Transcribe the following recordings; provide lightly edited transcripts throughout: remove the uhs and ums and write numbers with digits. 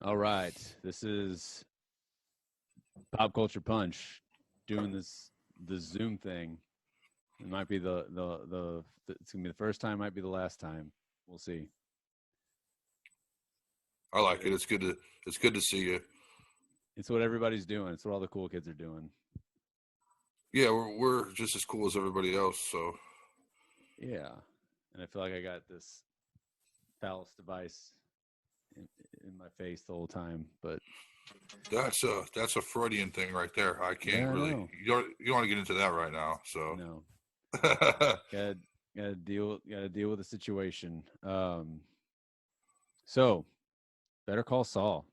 All right. This is Pop Culture Punch doing the Zoom thing. It might be the it's gonna be the first time, might be the last time. We'll see. I like it. It's good to see you. It's what everybody's doing. It's what all the cool kids are doing. Yeah, we're just as cool as everybody else. So Yeah. And I feel like I got this phallus device in, in my face the whole time. But that's a Freudian thing right there. I can't yeah, I really. know. You don't want to get into that right now. So No. Got gotta deal with the situation. So Better Call Saul.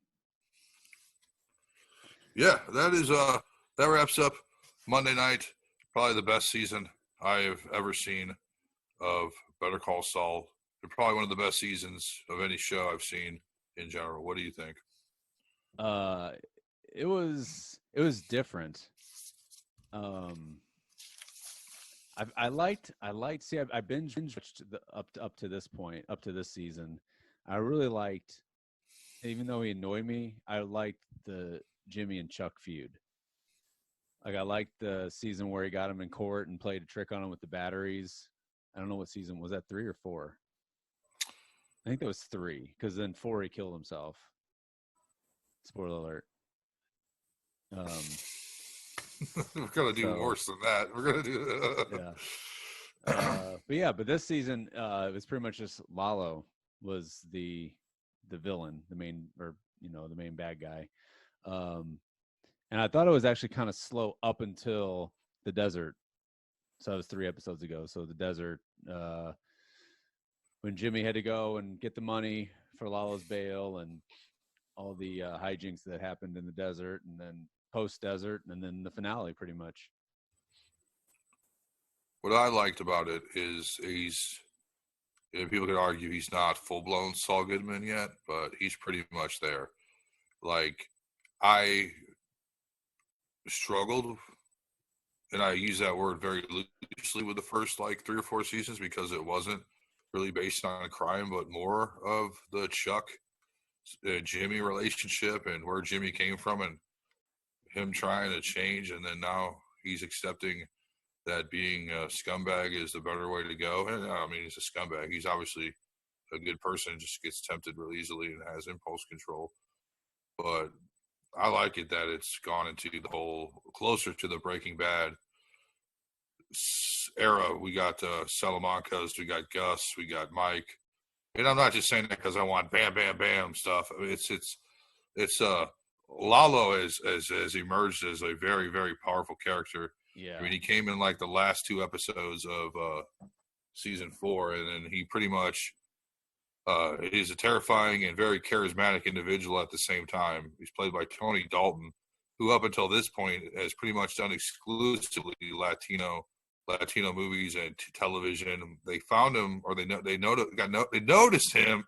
yeah, that wraps up Monday night. Probably the best season I have ever seen of Better Call Saul. And probably one of the best seasons of any show I've seen in general. What do you think? Uh, it was different. Um, I liked. See, I binge watched up to this point, up to this season. I really liked, even though he annoyed me. I liked the Jimmy and Chuck feud. Like I liked the season where he got him in court and played a trick on him with the batteries. I don't know what season was that, 3 or 4. I think that was 3 because then 4 he killed himself. Spoiler alert. Um, We're gonna do so worse than that. We're gonna do. yeah. But this season, it was pretty much just Lalo was the villain, the main, or the main bad guy. Um, and I thought it was actually kind of slow up until the desert. So it was 3 episodes ago. So the desert, when Jimmy had to go and get the money for Lalo's bail and all the hijinks that happened in the desert, and then post desert, and then the finale, pretty much. What I liked about it is people could argue he's not full blown Saul Goodman yet, but he's pretty much there. Like I struggled, and I use that word very loosely with the first like 3 or 4 seasons because it wasn't really based on a crime, but more of the Chuck Jimmy relationship and where Jimmy came from and him trying to change, and then now he's accepting that being a scumbag is the better way to go. And I mean, he's a scumbag. He's obviously a good person, just gets tempted real easily and has impulse control. But I like it that it's gone into the whole closer to the Breaking Bad era. We got Salamancas, we got Gus, we got Mike, and I'm not just saying that because I want bam, bam, bam stuff. I mean, it's Lalo has emerged as a very, very powerful character. I Yeah. mean, he came in like the last 2 episodes of season 4, and then he pretty much is a terrifying and very charismatic individual at the same time. He's played by Tony Dalton, who up until this point has pretty much done exclusively Latino movies and television. They found him, or they noticed him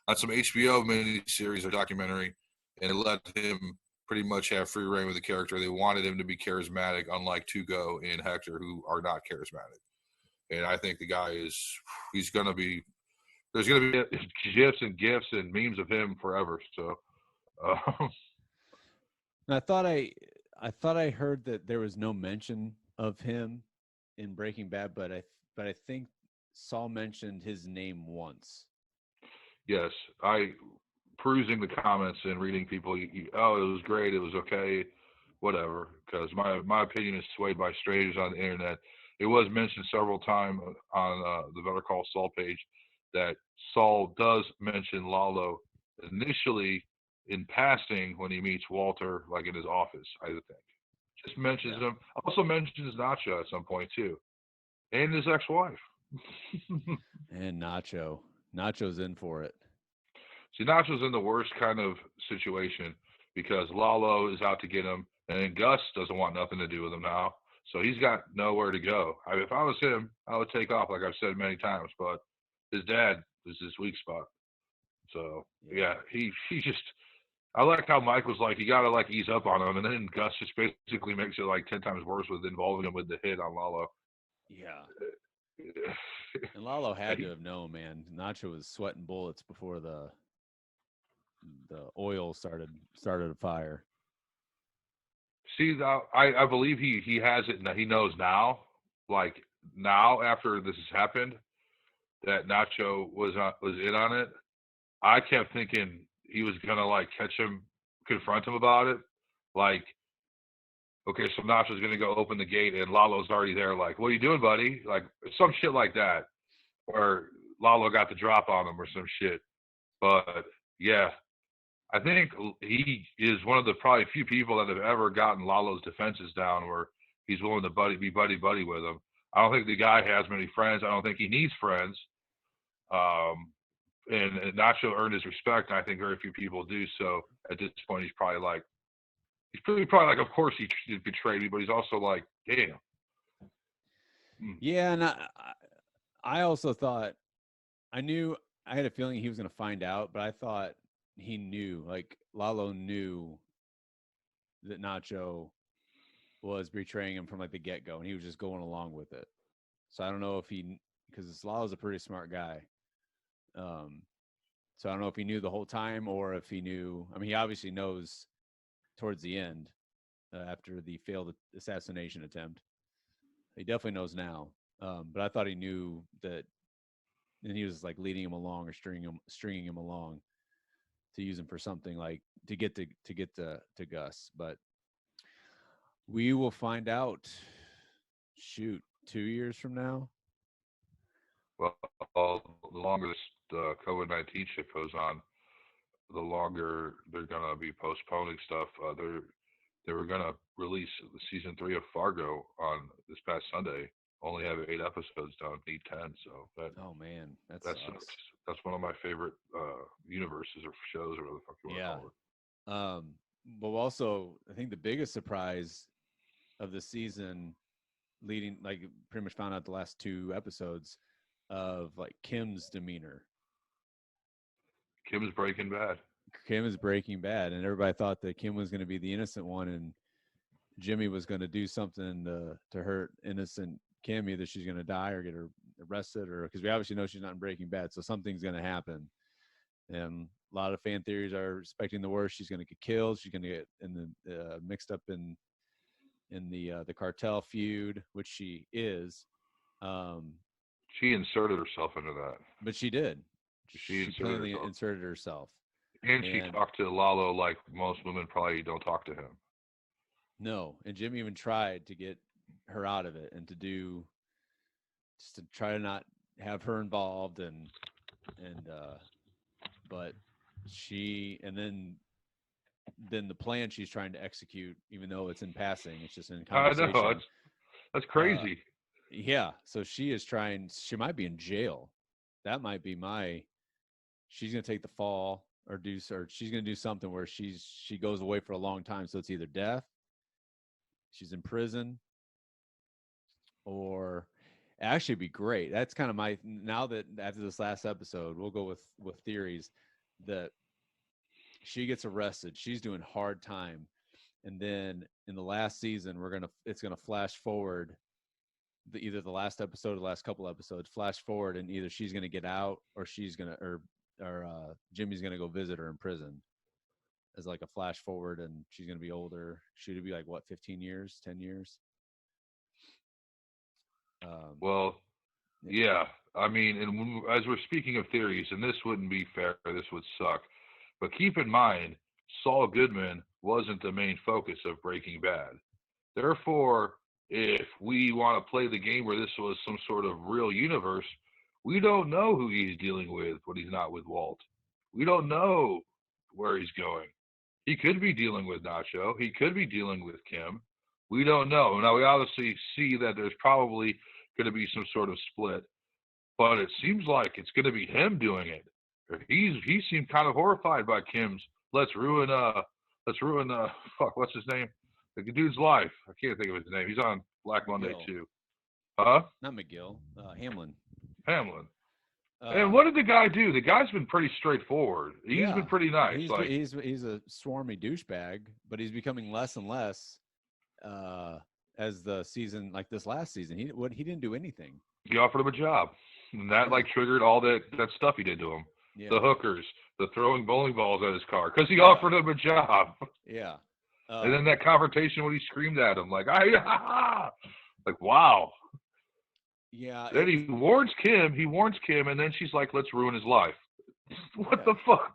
on some HBO miniseries or documentary, and it let him pretty much have free reign with the character. They wanted him to be charismatic, unlike Tuco and Hector, who are not charismatic. And I think the guy he's going to be, there's going to be gifs and memes of him forever. So, And I thought I heard that there was no mention of him in Breaking Bad, but I think Saul mentioned his name once. yes, I perusing the comments and reading people. Oh, it was great. It was okay. Whatever. Because my opinion is swayed by strangers on the internet. It was mentioned several times on the Better Call Saul page that Saul does mention Lalo initially in passing when he meets Walter, like in his office. I think just mentions Yeah. him. Also mentions Nacho at some point too, and his ex-wife. And Nacho's in for it. See, Nacho's in the worst kind of situation because Lalo is out to get him, and then Gus doesn't want nothing to do with him now. So he's got nowhere to go. If I was him, I would take off, like I've said many times. But his dad is his weak spot. So Yeah. yeah, he just. I like how Mike was like, you got to like ease up on him, and then Gus just basically makes it like 10 times worse with involving him with the hit on Lalo. Yeah. And Lalo Yeah, had to have known, man. Nacho was sweating bullets before the the oil started a fire. See, I believe he has it. He knows now, like now after this has happened, that Nacho was in on it. I kept thinking he was gonna like catch him, confront him about it. Like, okay, so Nacho's gonna go open the gate and Lalo's already there. Like, what are you doing, buddy? Like some shit like that, or Lalo got the drop on him or some shit. But yeah, I think he is one of the probably few people that have ever gotten Lalo's defenses down where he's willing to be buddy with him. I don't think the guy has many friends. I don't think he needs friends. Um, and Nacho earned his respect, and I think very few people do. So at this point, he's probably like, of course he betrayed me, but he's also like, damn. Yeah, and I also thought I had a feeling he was going to find out, but I thought he knew, like Lalo knew that Nacho was betraying him from like the get go, and he was just going along with it. So I don't know if because Lalo's a pretty smart guy. So I don't know if he knew the whole time or if he knew. I mean, he obviously knows towards the end after the failed assassination attempt. He definitely knows now. But I thought he knew that, and he was like leading him along or stringing him along to use him for something like to get to Gus. But we will find out. Shoot, 2 years from now. Well, the longer this COVID-19 shit goes on, the longer they're gonna be postponing stuff. They were gonna release season 3 of Fargo on this past Sunday. Only have 8 episodes down, need 10. So oh man, that sucks. That's one of my favorite universes or shows or whatever the fuck you want to call it. But also, I think the biggest surprise of the season, leading like pretty much found out the last 2 episodes of like Kim's demeanor. Kim is Breaking Bad. Kim is Breaking Bad, and everybody thought that Kim was going to be the innocent one, and Jimmy was going to do something to hurt innocent Kim. Either she's going to die or get her arrested, or because we obviously know she's not in Breaking Bad, so something's going to happen. And a lot of fan theories are expecting the worst. She's going to get killed. She's going to get mixed up in the cartel feud, which she is. She inserted herself into that. But she did. She plainly inserted herself. And she talked to Lalo like most women probably don't talk to him. No, and Jimmy even tried to get her out of it and just to try to not have her involved but then the plan she's trying to execute, even though it's in passing, it's just in conversation. I know, that's crazy. Yeah, so she might be in jail. That might be she's going to take the fall or she's going to do something where she goes away for a long time. So it's either death, she's in prison, or actually be great. That's kind of now that after this last episode, we'll go with theories that she gets arrested. She's doing hard time. And then in the last season, it's going to flash forward either the last episode or the last couple episodes, flash forward, and either she's going to get out or Jimmy's going to go visit her in prison as like a flash forward, and she's going to be older. Should be like 15 years, 10 years? Yeah. I mean, and as we're speaking of theories, and this wouldn't be fair, this would suck, but keep in mind, Saul Goodman wasn't the main focus of Breaking Bad. Therefore, if we want to play the game where this was some sort of real universe, we don't know who he's dealing with when he's not with Walt. We don't know where he's going. He could be dealing with Nacho. He could be dealing with Kim. We don't know. Now, we obviously see that there's probably going to be some sort of split, but it seems like it's going to be him doing it. He seemed kind of horrified by Kim's let's ruin what's his name? The dude's life. I can't think of his name. He's on Black Monday too. Huh? Not McGill. Hamlin. And what did the guy do? The guy's been pretty straightforward. He's been pretty nice. He's a swarmy douchebag, but he's becoming less and less as the season, like this last season. He didn't do anything. He offered him a job, and that triggered all that stuff he did to him. Yeah. the hookers, the throwing bowling balls at his car because he offered him a job. Yeah. And then that confrontation when he screamed at him, like, like, wow. Yeah. Then he warns Kim, and then she's like, let's ruin his life. What the fuck?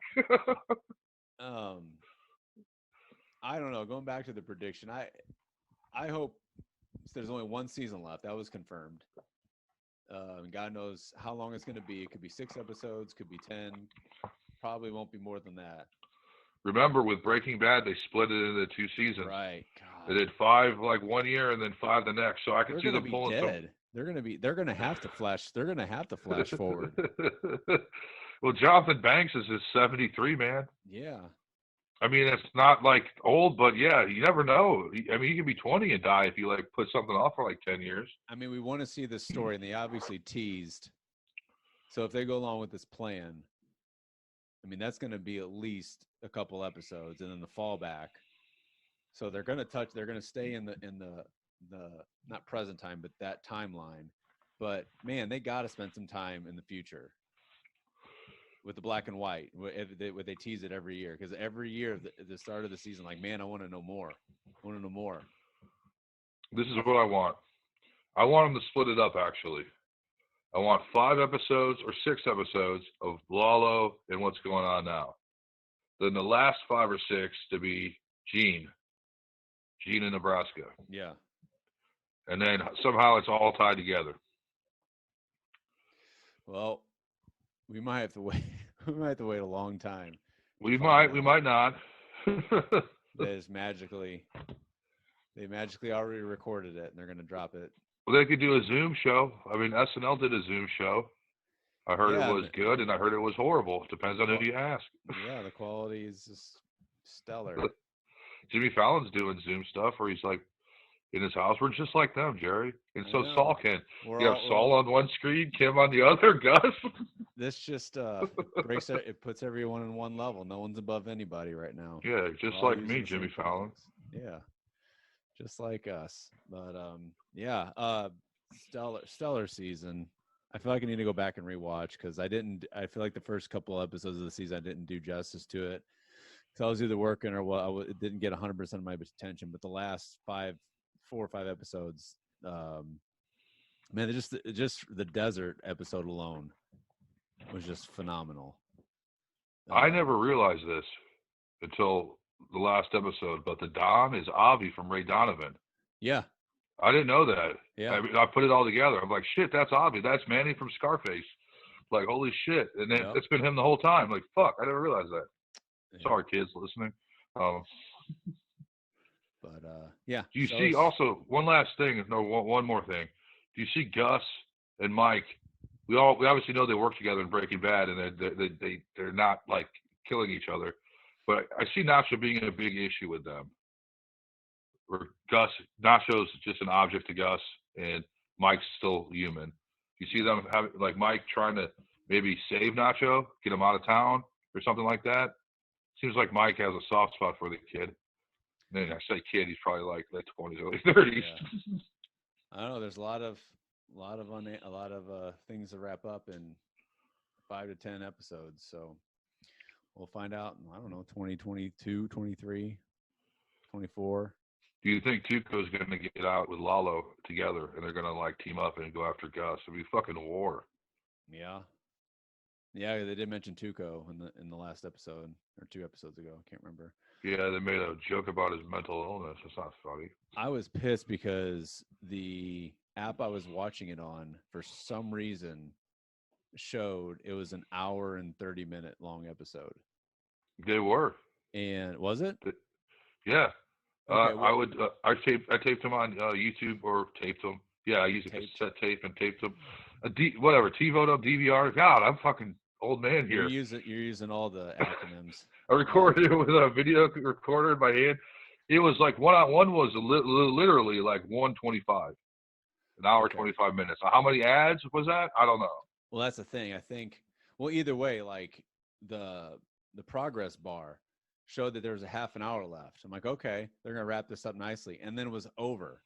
I don't know. Going back to the prediction, I hope there's only one season left. That was confirmed. God knows how long it's going to be. It could be 6 episodes, could be 10. Probably won't be more than that. Remember, with Breaking Bad, they split it into 2 seasons. Right. God. They did 5 like 1 year and then 5 the next. So I could see them pulling dead. They're gonna have to flash. They're gonna have to flash forward. Well, Jonathan Banks is 73, man. Yeah. I mean, it's not like old, but yeah, you never know. I mean, you can be 20 and die if you like put something off for like 10 years. I mean, we want to see this story, and they obviously teased. So if they go along with this plan, I mean, that's going to be at least a couple episodes, and then the fallback. So they're going to stay in the not present time, but that timeline. But man, they got to spend some time in the future with the black and white. They tease it every year, because every year at the start of the season, like, man, I want to know more. I want to know more. This is what I want. I want them to split it up, actually. I want 5 episodes or 6 episodes of Lalo and what's going on now. Then the last 5 or 6 to be Gene in Nebraska. Yeah. And then somehow it's all tied together. Well, we might have to wait. We might have to wait a long time. We might not. They magically already recorded it, and they're going to drop it. Well, they could do a Zoom show. I mean, SNL did a Zoom show. I heard it was good, and I heard it was horrible. Depends on who you ask. Yeah, the quality is just stellar. Jimmy Fallon's doing Zoom stuff where he's like in his house. We're just like them, Jerry. And so Saul can. You have Saul on one screen, Kim on the other, Gus. This just breaks it. It puts everyone in one level. No one's above anybody right now. Yeah, just like me, Jimmy Fallon. Yeah, just like us. But yeah, stellar season. I feel like I need to go back and rewatch, because I feel like the first couple episodes of the season I didn't do justice to it. So I was either working or it didn't get 100% of my attention. But the last 4 or 5 episodes, man, just the desert episode alone was just phenomenal. I never realized this until the last episode, but the Don is Avi from Ray Donovan. Yeah. I didn't know that. Yeah. I mean, I put it all together. I'm like, shit, that's Avi. That's Manny from Scarface. Like, holy shit. And then it's been him the whole time. Like, fuck, I never realized that. Yeah. Sorry, kids listening. But yeah. Do you see also one last thing? No, one more thing. Do you see Gus and Mike? We obviously know they work together in Breaking Bad, and they're not like killing each other. But I see Nacho being a big issue with them. Where Nacho's just an object to Gus, and Mike's still human. You see them having, like, Mike trying to maybe save Nacho, get him out of town, or something like that. Seems like Mike has a soft spot for the kid. And I say kid, he's probably like late 20s, early 30s. Yeah. I don't know. There's a lot of things to wrap up in 5 to 10 episodes. So we'll find out. I don't know, 2022, 23, 24. Do you think Tuco's going to get out with Lalo together, and they're going to like team up and go after Gus? It'll be fucking war. Yeah. Yeah, they did mention Tuco in the last episode, or 2 episodes ago. I can't remember. Yeah, they made a joke about his mental illness. It's not funny. I was pissed because the app I was watching it on, for some reason, showed it was an hour and 30-minute long episode. They were. And was it? Yeah. Okay, I taped them on YouTube, or taped them. Yeah, I used a cassette tape and taped them. TiVo, DVR. God, I'm fucking old man here. You're using all the acronyms. I recorded it with a video recorder in my hand. It was like one-on-one was literally like 125, an hour, 25 minutes. How many ads was that? I don't know. Well, that's the thing. I think, well, either way, like the progress bar showed that there was a half an hour left. I'm like, okay, they're going to wrap this up nicely. And then it was over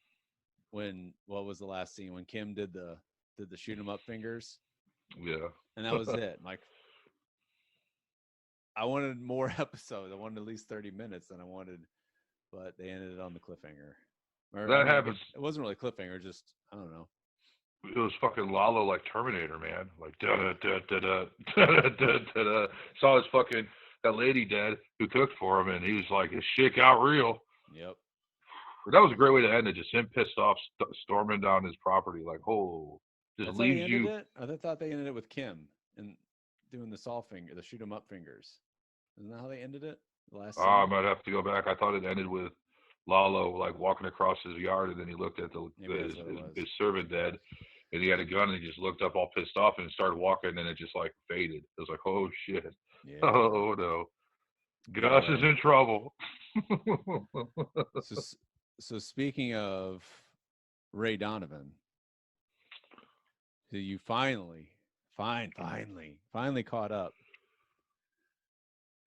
what was the last scene? When Kim did the shoot 'em up fingers. Yeah. And that was it. I'm like, I wanted more episodes. I wanted at least 30 minutes, and but they ended it on the cliffhanger. Or I That mean, I guess happens. it wasn't really a cliffhanger, just I don't know. It was fucking Lalo like Terminator, man. Like da da da da da da da da da. Saw his fucking that lady dead who cooked for him, and he was like, "His shit got real." Yep. That was a great way to end it. Just him pissed off, storming down his property, like, oh, just That's how they leaves ended you. it. I thought they ended it with Kim and doing the Saul finger, the shoot 'em up fingers. Isn't that how they ended it? The last I scene. might have to go back. I thought it ended with Lalo like walking across his yard, and then he looked at Maybe that's what it was. his servant dead, and he had a gun, and he just looked up all pissed off and started walking, and it just like faded. It was like, oh shit, Yeah. oh no, Gus is Anyway, in trouble. so so speaking of Ray Donovan, who you finally caught up.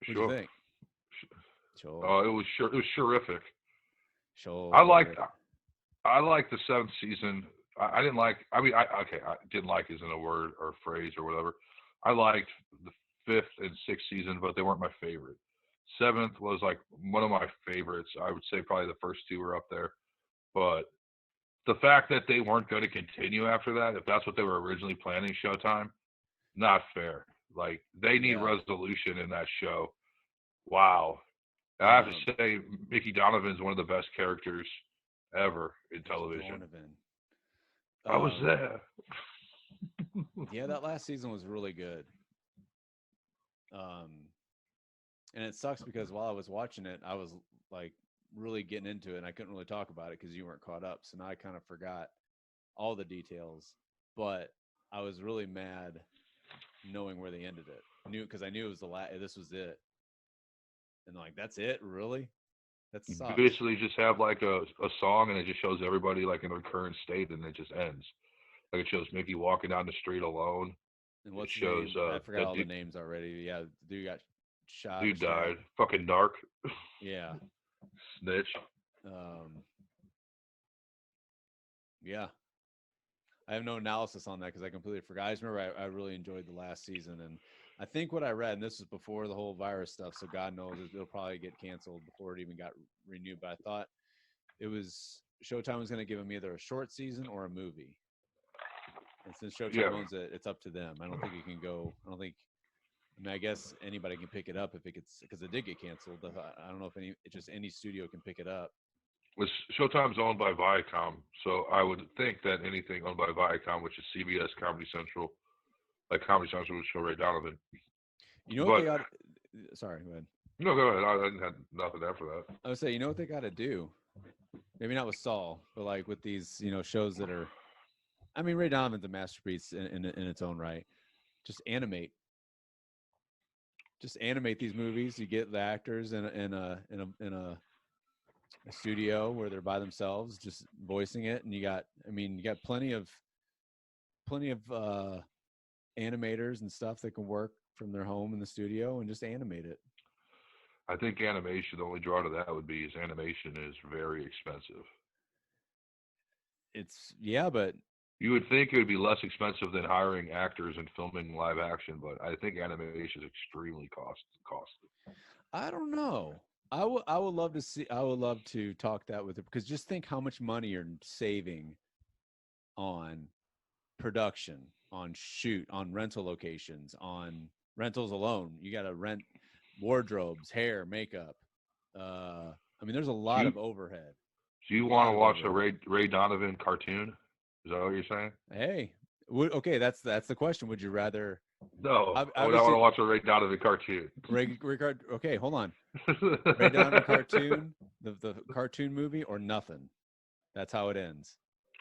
What'd you Sure. think? Sure. It was terrific. I liked Sure. I liked the seventh season. I didn't like. I mean, I didn't like isn't a word or phrase or whatever. I liked the fifth and sixth season, but they weren't my favorite. Seventh was like one of my favorites. I would say probably the first two were up there. But the fact that they weren't going to continue after that, if that's what they were originally planning, Showtime, not fair. Like they need Yeah. resolution in that show. Wow. I have Um, to say, Mickey Donovan's one of the best characters ever in Mickey television. Donovan. I was Um, there. yeah, that last season was really good. Um, and it sucks because while I was watching it, I was like really getting into it, and I couldn't really talk about it because you weren't caught up. So now I kind of forgot all the details. But I was really mad knowing where they ended it. Knew because I knew it was the last. This was it, and like that's it, really. That You sucks. basically just have like a song, and it just shows everybody like in their current state, and it just ends. Like it shows Mickey walking down the street alone. And It what's his shows name? I forgot that all the names already. Yeah, the dude got shot or dude stabbed. died. Fucking narc, Yeah. snitch. Um, yeah. I have no analysis on that because I completely forgot. I just remember I really enjoyed the last season, and I think what I read, and this was before the whole virus stuff, so God knows it'll probably get canceled before it even got renewed. But I thought it was Showtime was going to give them either a short season or a movie, and since Yeah, Showtime owns it, it's up to them. I don't think it can go. I don't think. I mean, I guess anybody can pick it up if it gets because it did get canceled. I don't know if just any studio can pick it up. was Showtime's owned by Viacom, so I would think that anything owned by Viacom, which is CBS, Comedy Central, like Comedy Central would show Ray Donovan. You know what But they ought. Sorry, go ahead. no, go ahead. I didn't have nothing after that. I would say, you know what they got to do? Maybe not with Saul, but like with these, shows that are. I mean, Ray Donovan's a masterpiece in its own right. Just animate, just animate these movies. You get the actors in a studio where they're by themselves, just voicing it, and you got. I mean, you got plenty of animators and stuff that can work from their home in the studio and just animate it. I think animation, the only draw to that would be is animation is very expensive. It's yeah, but You would think it would be less expensive than hiring actors and filming live action, but I think animation is extremely costly. I don't know. I would love to see. I would love to talk that with it because just think how much money you're saving on production, on shoot, on rental locations, on rentals alone. You got to rent wardrobes, hair, makeup. I mean, there's a Do lot you of overhead. do you A want lot to of watch a overhead. Ray Donovan cartoon? Is that what you're saying? Hey, okay, that's the question. Would you rather? No, I would not want Obviously, to watch a Ray Donovan cartoon. Okay, hold on. Ray Donovan cartoon, the cartoon movie, or nothing. That's how it ends.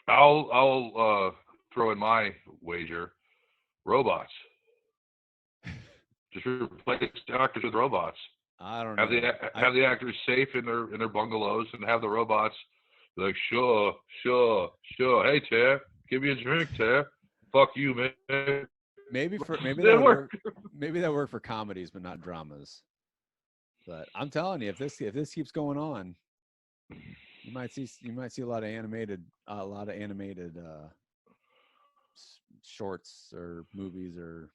I'll throw in my wager. Robots. Just replace actors with robots. I don't Have the know. have the actors safe in their bungalows and have the robots be like, sure, sure, sure. Hey, Tara, give me a drink, Tara. Fuck you, man. Maybe that Didn't would work. work. Maybe that would work for comedies, but not dramas. But I'm telling you, if this keeps going on, you might see a lot of animated shorts or movies or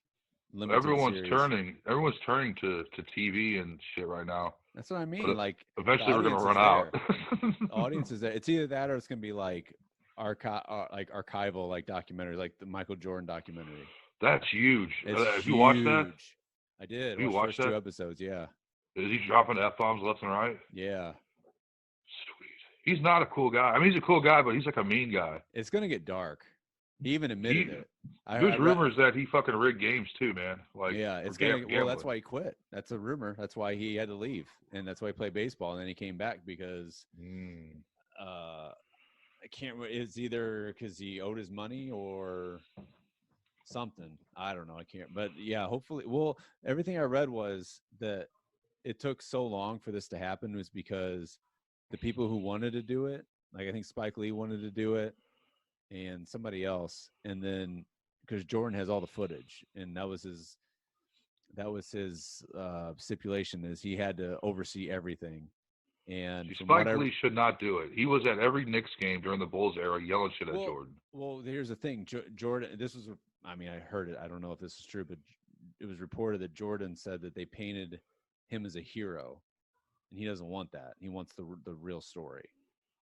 limited series. Everyone's turning to TV and shit right now. That's what I mean. But Like the eventually, we're gonna audience run is out. there. The audience is there. It's either that or it's gonna be like archival like documentary, like the Michael Jordan documentary. That's huge. It's Have you watched that? huge. I did Have you watch the watched first two that? episodes. Yeah, Is he dropping F-bombs left and right? yeah. Sweet. He's not a cool guy. I mean, he's a cool guy, but he's like a mean guy. It's gonna get dark. He even admitted it. There's rumors that he fucking rigged games too, man. Like, yeah, it's gambling. well, that's why he quit. That's a rumor. That's why he had to leave, and that's why he played baseball, and then he came back because I can't. It's either because he owed his money or something. I don't know. I can't. But yeah, hopefully. Well, everything I read was that it took so long for this to happen was because the people who wanted to do it, like I think Spike Lee wanted to do it, and somebody else, and then because Jordan has all the footage, and that was his stipulation is he had to oversee everything. And Spike Lee should not do it. He was at every Knicks game during the Bulls era yelling shit at Jordan. Well, here's the thing. Jordan, this was, I mean, I heard it. I don't know if this is true, but it was reported that Jordan said that they painted him as a hero, and he doesn't want that. He wants the real story.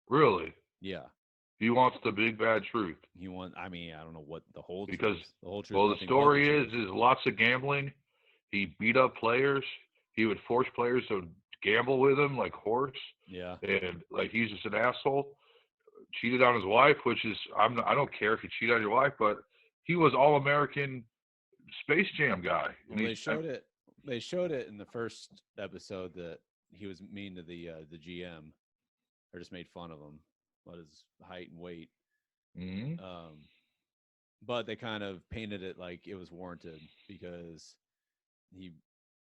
Really? Yeah. He wants the big bad truth. I mean, I don't know what the whole truth. The whole truth. Well, the story is lots of gambling. He beat up players. He would force players to gamble with him like horse. Yeah. And like he's just an asshole. Cheated on his wife, which is I don't care if you cheat on your wife, but he was All-American Space Jam guy. Well, they showed it in the first episode that he was mean to the GM, or just made fun of him about his height and weight. Mm-hmm. But they kind of painted it like it was warranted because he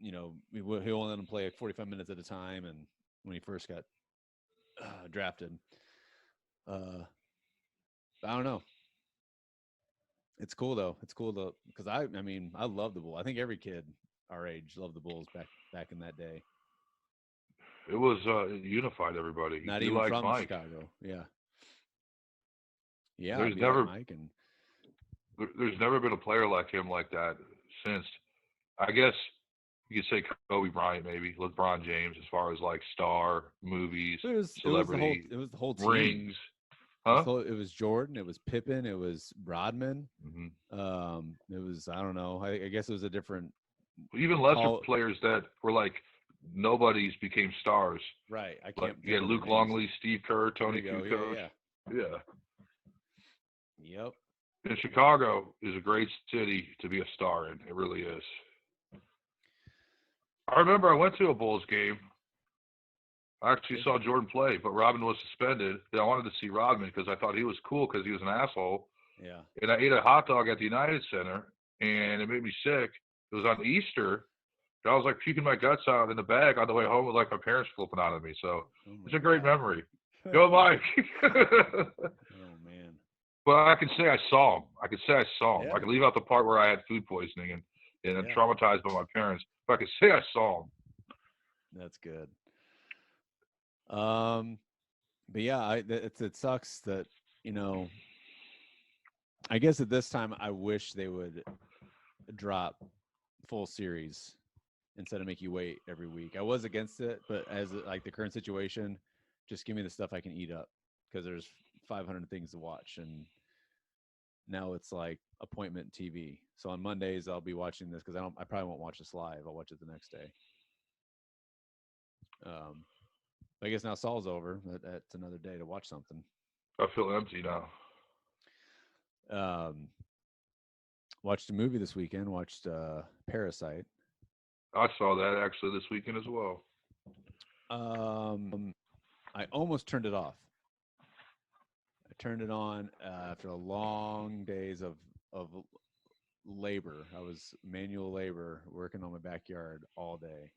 only let him play like 45 minutes at a time, and when he first got drafted, I don't know. It's cool though. It's cool though because I mean I love the Bulls. I think every kid our age loved the Bulls back in that day. It was unified everybody. Not even from Mike. Chicago. Yeah. Yeah. There's never been a player like him like that since. I guess you could say Kobe Bryant, maybe LeBron James, as far as like star movies, celebrity. It was the whole team. Rings. Huh? It was Jordan. It was Pippen. It was Rodman. Mm-hmm. It was I don't know. I guess it was a different. Even lesser players that were like nobodies became stars. Right. I can't. You had Luke Longley, Steve Kerr, Tony Kukoc. Yeah. Yep. And Chicago is a great city to be a star in. It really is. I remember I went to a Bulls game. I actually saw Jordan play, but Rodman was suspended. I wanted to see Rodman because I thought he was cool because he was an asshole. Yeah. And I ate a hot dog at the United Center, and it made me sick. It was on Easter. I was like puking my guts out in the bag on the way home with like my parents flipping out at me. So it's a great memory. Go, Mike. Oh, man. But I can say I saw him. I Yeah. I can leave out the part where I had food poisoning and I'm traumatized by my parents. But I can say I saw him. That's good. But yeah, it sucks that, I guess at this time I wish they would drop full series instead of make you wait every week. I was against it, but as like the current situation, just give me the stuff I can eat up because there's 500 things to watch, and now it's like appointment TV. So on Mondays I'll be watching this because I probably won't watch this live. I'll watch it the next day. I guess now Saul's over. That's another day to watch something. I feel empty now. Watched a movie this weekend. Watched Parasite. I saw that actually this weekend as well. I almost turned it off. I turned it on after long days of labor. I was manual labor working on my backyard all day,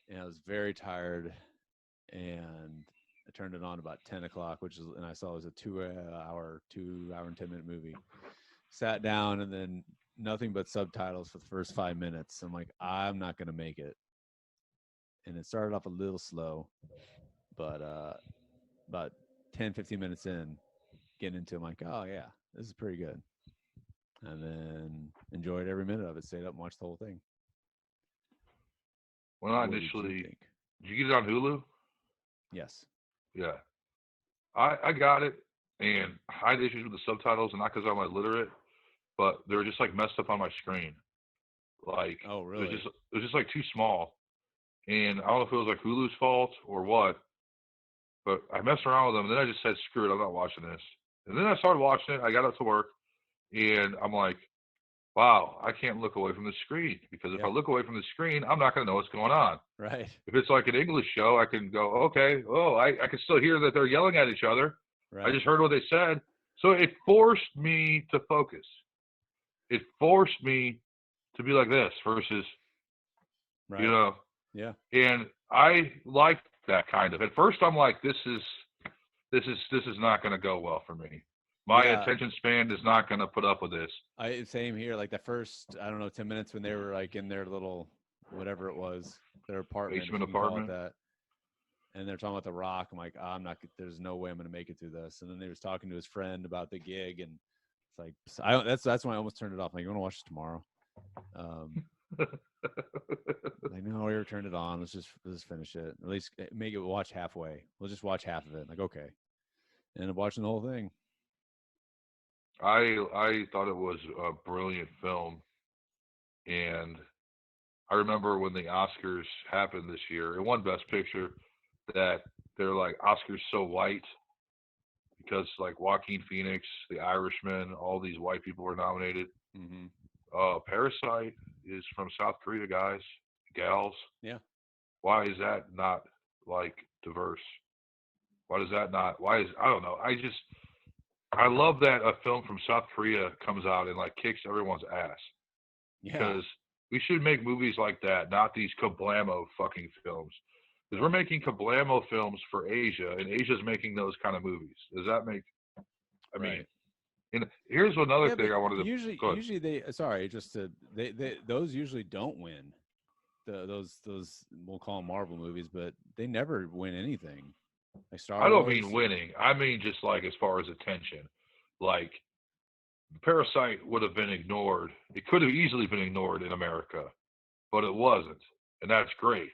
and I was very tired. And I turned it on about 10 o'clock, and I saw it was a 2 hour and 10-minute movie. Sat down, and then nothing but subtitles for the first 5 minutes. I'm like, I'm not going to make it. And it started off a little slow, but about 10, 15 minutes in, getting into it, I'm like, oh, yeah, this is pretty good. and then enjoyed every minute of it. Stayed up and watched the whole thing. When I What did you initially, think? did you get it on Hulu? Yes. Yeah, I got it, and I had issues with the subtitles, and not because I'm illiterate, but they were just like messed up on my screen. Like Oh, really? it was just like too small, and I don't know if it was like Hulu's fault or what, but I messed around with them, and then I just said, screw it, I'm not watching this. And then I started watching it. I got up to work, and I'm like, wow, I can't look away from the screen because if I Yeah. look away from the screen, I'm not going to know what's going on. Right. If it's like an English show, I can go, okay, oh, I can still hear that they're yelling at each other. I Right. just heard what they said. So it forced me to focus. It forced me to be like this versus, you Right. know, Yeah. and I like that kind of. At first, I'm like, this is not going to go well for me. My Yeah. attention span is not going to put up with this. Same here. Like the first, I don't know, 10 minutes when they were like in their little whatever it was, their apartment, if Basement you can call it apartment. that. And they're talking about The Rock. I'm like, I'm not. There's no way I'm going to make it through this. And then they was talking to his friend about the gig, and it's like, that's when I almost turned it off. I'm like, you want to watch this tomorrow? Um, like, no, we already turned it on. Let's finish it. At least make it watch halfway. We'll just watch half of it. Like, okay, and I'm watching the whole thing. I thought it was a brilliant film, and I remember when the Oscars happened this year. It won Best Picture. That they're like Oscars so white because like Joaquin Phoenix, The Irishman, all these white people were nominated. Mm-hmm. Parasite is from South Korea, guys, gals. Yeah. Why is that not like diverse? Why does that not? Why is I don't know. I love that a film from South Korea comes out and like kicks everyone's ass Yeah. because we should make movies like that, not these kablamo fucking films. Because we're making kablamo films for Asia, and Asia's making those kind of movies. Does that make? I mean, Right. and here's another Yeah, thing but I wanted to usually, go ahead. usually they. Sorry, just to they those usually don't win. Those we'll call them Marvel movies, but they never win anything. Like I Star don't mean Wars. winning. I mean just like as far as attention. Like Parasite would have been ignored. It could have easily been ignored in America, but it wasn't, and that's great.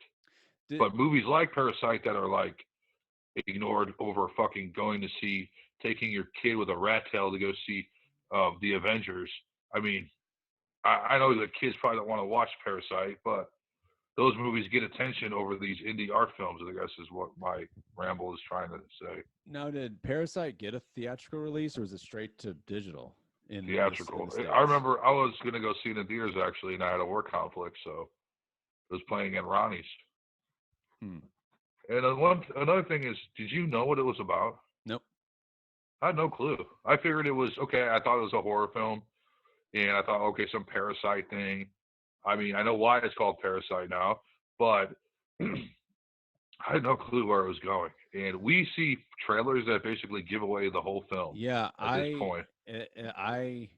Did But movies like Parasite that are like ignored over fucking going to see taking your kid with a rat tail to go see the Avengers. I mean, I know the kids probably don't want to watch Parasite, but those movies get attention over these indie art films. I guess is what my ramble is trying to say. Now, did Parasite get a theatrical release, or was it straight to digital in Theatrical. the I states? remember I was gonna go see it in theaters actually, and I had a work conflict, so it was playing in Ronnie's. Hmm. And another thing is, did you know what it was about? Nope. I had no clue. I figured it was okay. I thought it was a horror film, and I thought, okay, some parasite thing. I mean, I know why it's called Parasite now, but I had no clue where it was going. And we see trailers that basically give away the whole film Yeah, at this point. I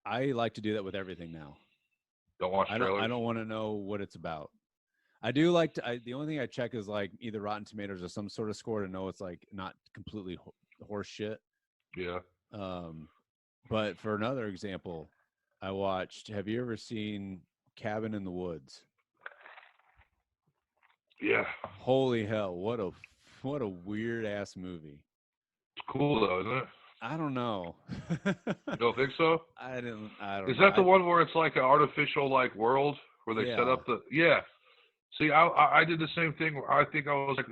I like to do that with everything now. Don't watch I trailers. don't want to know what it's about. I do like to. The only thing I check is like either Rotten Tomatoes or some sort of score to know it's like not completely horse shit. Yeah. Um, but for another example, I watched. Have you ever seen Cabin in the Woods? Yeah. Holy hell! What a weird ass movie. It's cool though, isn't it? I don't know. You don't think so? I don't Is know. that the one where it's like an artificial like world where they set Yeah. up the yeah? See, I did the same thing. I think I was like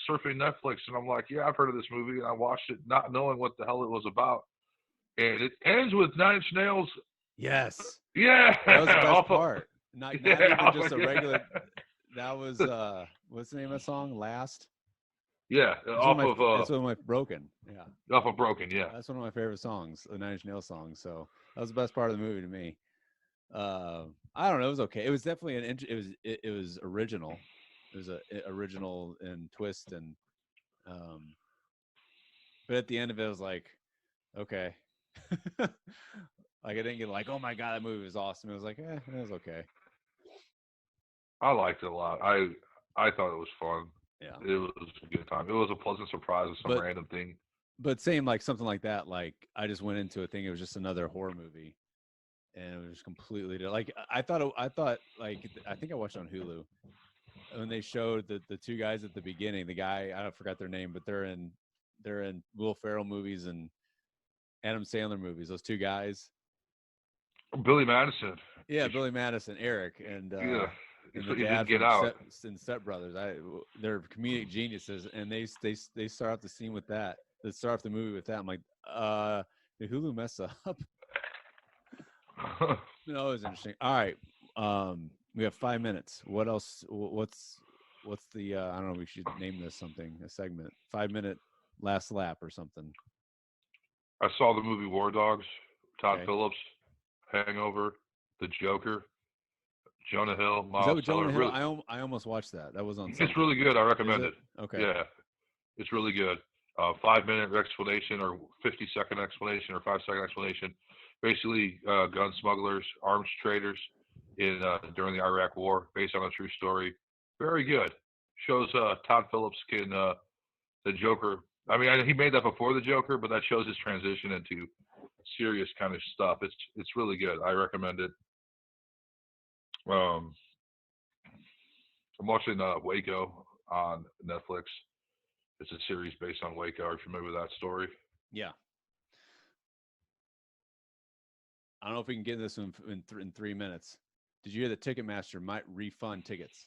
surfing Netflix, and I'm like, yeah, I've heard of this movie, and I watched it not knowing what the hell it was about, and it ends with Nine Inch Nails. Yes. Yeah, That was the best off of, part. Not yeah, even just a yeah, regular. That was what's the name of that song? Last. yeah, off of It's one of my broken. Yeah. Broken, yeah. That's one of my favorite songs, the Nine Inch Nails song. So that was the best part of the movie to me. I don't know. It was okay. It was definitely it was original. It was a original and twist um, but at the end of it, I was like, okay. Like I didn't get like, oh my god, that movie was awesome. It was like, it was okay. I liked it a lot. I thought it was fun. Yeah. It was a good time. It was a pleasant surprise of some But random thing. but saying like something like that, like I just went into it thinking it was just another horror movie, and it was completely like I thought like I think I watched it on Hulu when they showed the two guys at the beginning. The guy I don't forgot their name, but they're in Will Ferrell movies and Adam Sandler movies. Those two guys. Billy Madison. Yeah, Billy Madison, Eric, and Yeah, the he didn't dad get from out. Step Brothers. They're comedic geniuses, and they start off the scene with that. They start off the movie with that. I'm like, did Hulu mess up? No, it was interesting. All right, we have 5 minutes. What else? What's the? I don't know. We should name this something. A segment. 5 minute last lap or something. I saw the movie War Dogs. Todd Okay. Phillips, Hangover, The Joker, Jonah Hill, Is that Miles what Teller. Jonah Hill? I almost watched that. That was on It's something. really good. I Is recommend it? it. Okay. Yeah, it's really good. 5 minute explanation or 50-second explanation or 5 second explanation. Basically, gun smugglers, arms traders in during the Iraq War, based on a true story. Very good. Shows Todd Phillips can the Joker. I mean, he made that before the Joker, but that shows his transition into serious kind of stuff. It's really good. I recommend it. Um, I'm watching Waco on Netflix. It's a series based on Waco. Are you familiar with that story? Yeah. I don't know if we can get this in 3 minutes. Did you hear that Ticketmaster might refund tickets?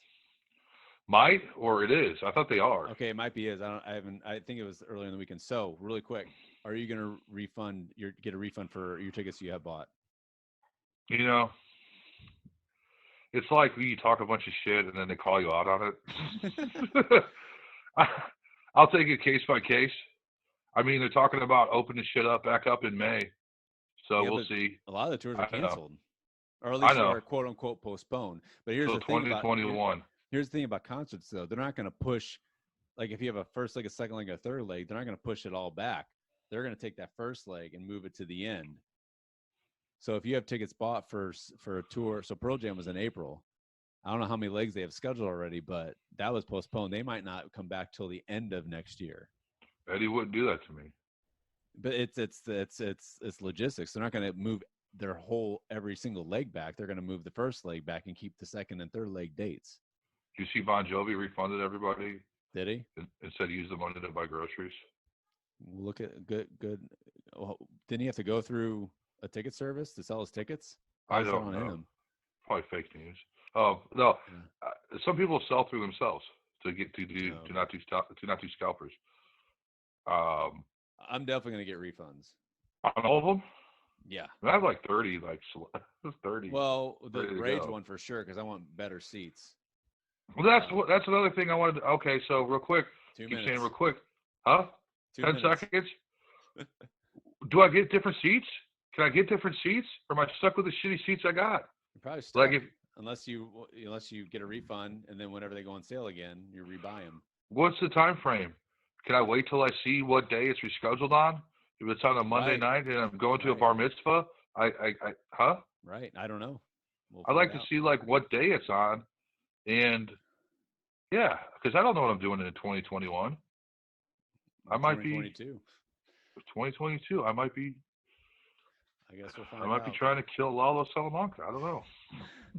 Might or it is. I thought they are. Okay, it might be is. I think it was earlier in the weekend. So really quick, are you going to get a refund for your tickets you have bought? You know, it's like you talk a bunch of shit and then they call you out on it. I'll take it case by case. I mean, they're talking about opening shit up back up in May, so Yeah, we'll but see. a lot of the tours are I know. canceled, or at I least know. are quote unquote postponed. But here's So the thing about 2021. here's the thing about concerts though. They're not going to push like if you have a first leg, a second leg, a third leg. They're not going to push it all back. They're going to take that first leg and move it to the end. So if you have tickets bought for a tour, so Pearl Jam was in April. I don't know how many legs they have scheduled already, but that was postponed. They might not come back till the end of next year. Eddie wouldn't do that to me. But it's logistics. They're not going to move their whole every single leg back. They're going to move the first leg back and keep the second and third leg dates. Do you see Bon Jovi refunded everybody? Did he? Instead, use the money to buy groceries. Look at good. Well, didn't he have to go through a ticket service to sell his tickets? I don't know. Probably fake news. No. Yeah. Some people sell through themselves to get to not do scalpers. I'm definitely gonna get refunds on all of them. Yeah, I have like 30, 30. Well, the Rage one for sure because I want better seats. Well, that's another thing I wanted. Okay, so real quick, 2 minutes. Saying real quick, huh? 10 seconds. Do I get different seats? Can I get different seats, or am I stuck with the shitty seats I got? You're probably stuck. Like unless you get a refund, and then whenever they go on sale again, you rebuy them. What's the time frame? Can I wait till I see what day it's rescheduled on? If it's on a Monday night and I'm going to a bar mitzvah, huh? Right. I don't know. I'd like to see like what day it's on, and yeah, because I don't know what I'm doing in 2021. I might be 2022. I might be. I guess we'll find out. I might be trying to kill Lalo Salamanca. I don't know.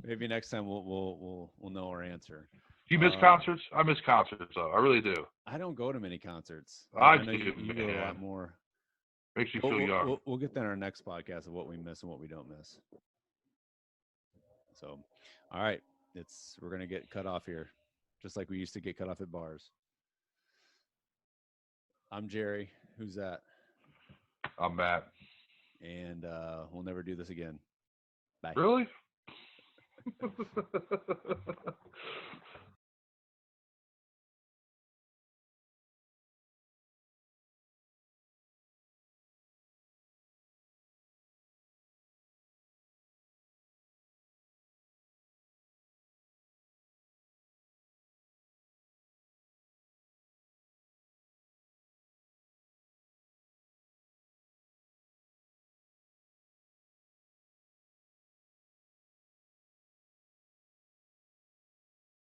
Maybe next time we'll know our answer. Do you miss concerts? I miss concerts, though. I really do. I don't go to many concerts. I know do. You go a lot more. Makes you feel young. We'll get that in our next podcast of what we miss and what we don't miss. So, all right, we're gonna get cut off here, just like we used to get cut off at bars. I'm Jerry. Who's that? I'm Matt. And we'll never do this again. Bye. Really?